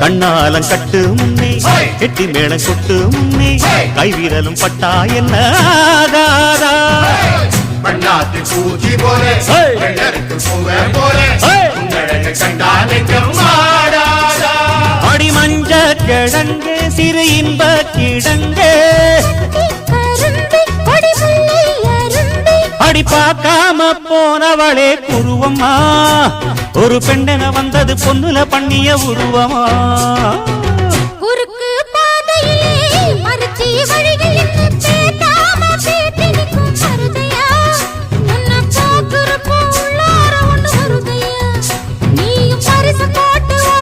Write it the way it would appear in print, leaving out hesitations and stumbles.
கண்ணாலம் கட்டு முன்னே கெட்டி மேளம் கொட்டு முன்னே கைவிரலும் பட்டா என்ன ஆகாதா பண்ணாத்து பூச்சி போலே போலே கண்டாலும் மாடாதா அடி மஞ்ச கிழங்கு சிறு இன்ப கிழங்கு அடி பார்க்காம போனவளே குருவம்மா ஒரு பெண்ணென வந்தது பொண்ணுல பண்ணிய உருவமா